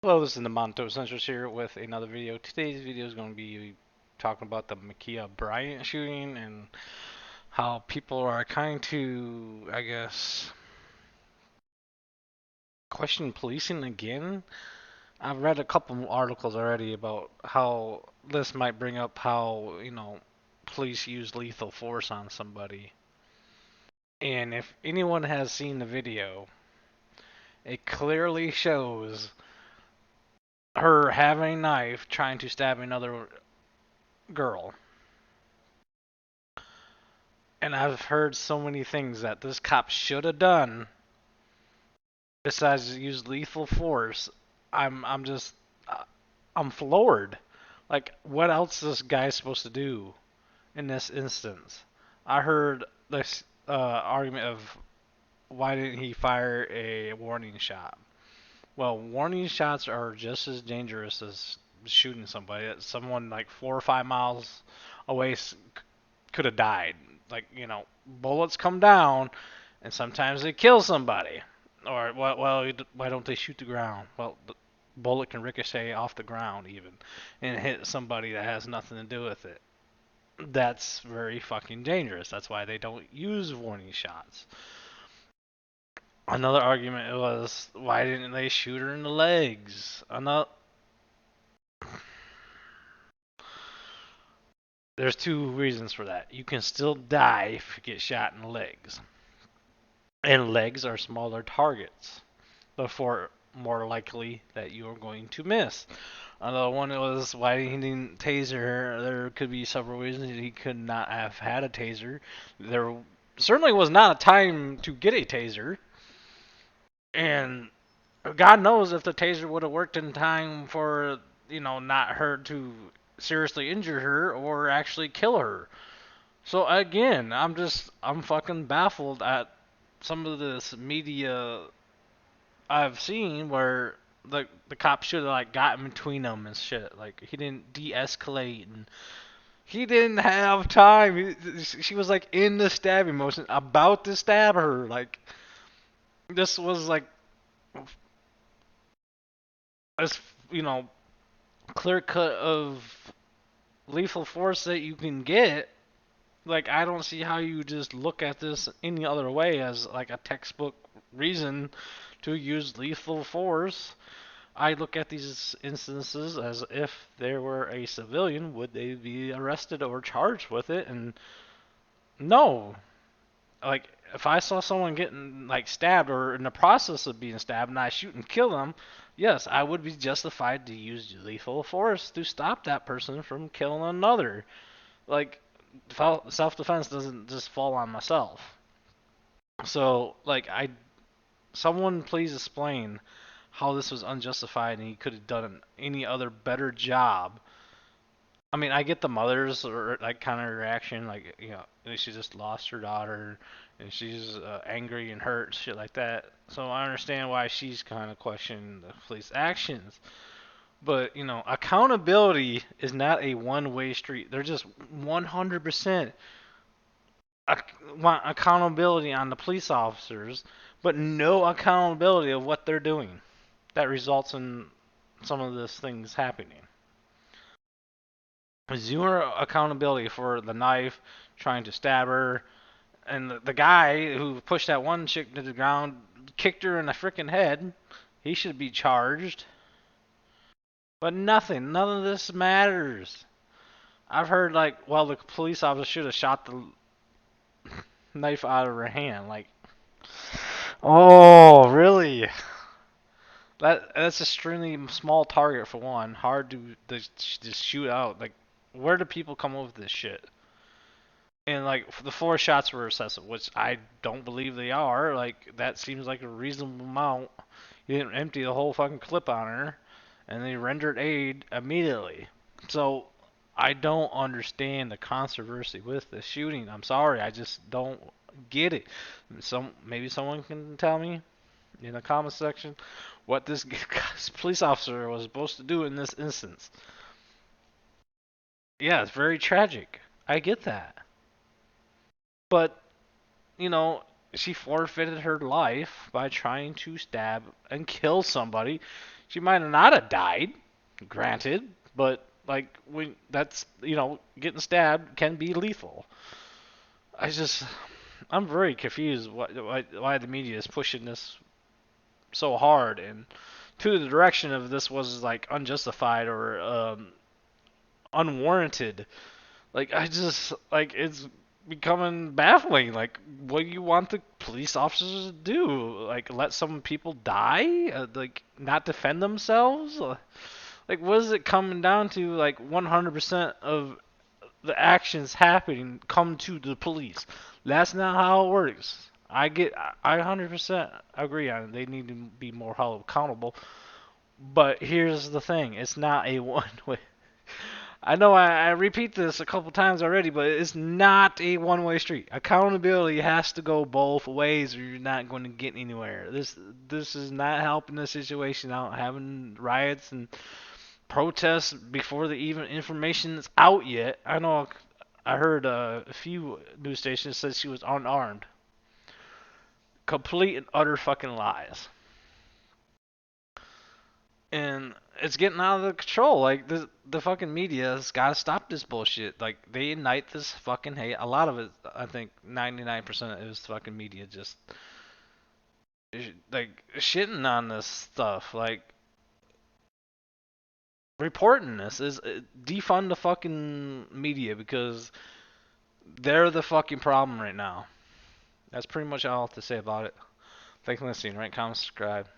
Hello, this is the Monto Essentials here with another video. Today's video is going to be talking about the Bryant shooting and how people are kind to, I guess, question policing again. I've read a couple articles already about how this might bring up how, police use lethal force on somebody. And if anyone has seen the video, it clearly shows her having a knife trying to stab another girl. And I've heard so many things that this cop should have done besides use lethal force. I'm just I'm floored. Like, what else is this guy supposed to do in this instance? I heard this argument of why didn't he fire a warning shot? Well, warning shots are just as dangerous as shooting somebody. Someone like 4 or 5 miles away could have died. Like, bullets come down and sometimes they kill somebody. Or, well, why don't they shoot the ground? Well, the bullet can ricochet off the ground even and hit somebody that has nothing to do with it. That's very fucking dangerous. That's why they don't use warning shots. Another argument was, why didn't they shoot her in the legs? There's two reasons for that. You can still die if you get shot in the legs. And legs are smaller targets, therefore more likely that you are going to miss. Another one was why he didn't taser her. There could be several reasons he could not have had a taser. There certainly was not a time to get a taser, and God knows if the taser would have worked in time for not her to seriously injure her or actually kill her. So again, I'm fucking baffled at some of this media I've seen where the cop should have like gotten between them and shit. Like he didn't de-escalate and he didn't have time. She was like in the stabbing motion, about to stab her. Like this was like as clear cut of lethal force that you can get. Like I don't see how you just look at this any other way as like a textbook reason to use lethal force. I look at these instances as if there were a civilian, would they be arrested or charged with it? And no. Like, if I saw someone getting, like, stabbed or in the process of being stabbed and I shoot and kill them, yes, I would be justified to use lethal force to stop that person from killing another. Like, self defense doesn't just fall on myself. So, like, someone please explain how this was unjustified and he could have done any other better job. I mean, I get the mother's or like kind of reaction, like she just lost her daughter and she's angry and hurt, shit like that. So I understand why she's kind of questioning the police actions. But accountability is not a one-way street. They're just 100% want accountability on the police officers, but no accountability of what they're doing. That results in some of these things happening. Zero accountability for the knife trying to stab her, and the guy who pushed that one chick to the ground, kicked her in the freaking head. He should be charged. But nothing, none of this matters. I've heard like, well, the police officer should have shot the knife out of her hand. Like, oh, really? That's a extremely small target for one. Hard to just shoot out. Like, where do people come up with this shit? And like the 4 shots were excessive, which I don't believe they are. Like that seems like a reasonable amount. You didn't empty the whole fucking clip on her, and they rendered aid immediately. So I don't understand the controversy with the shooting. I'm sorry, I just don't get it. Maybe someone can tell me in the comment section what this police officer was supposed to do in this instance. Yeah, it's very tragic. I get that. But she forfeited her life by trying to stab and kill somebody. She might not have died, granted, but like when that's getting stabbed can be lethal. I just I'm very confused why the media is pushing this so hard and to the direction of this was like unjustified or unwarranted. Like I just like it's becoming baffling. Like what do you want the police officers to do? Like let some people die? Like not defend themselves? Like what is it coming down to? Like 100% of the actions happening come to the police. That's not how it works. I 100% agree on it. They need to be more held accountable. But here's the thing: it's not a one way. I know I repeat this a couple times already, but it's not a one-way street. Accountability has to go both ways, or you're not going to get anywhere. This is not helping the situation out. Having riots and protests before the even information is out yet. I know I heard a few news stations said she was unarmed. Complete and utter fucking lies. And it's getting out of the control. Like the fucking media's got to stop this bullshit. Like they ignite this fucking hate. A lot of it, I think, 99% of it is fucking media just like shitting on this stuff. Like reporting this is defund the fucking media because they're the fucking problem right now. That's pretty much all I have to say about it. Thanks for listening. Rate, comment, subscribe.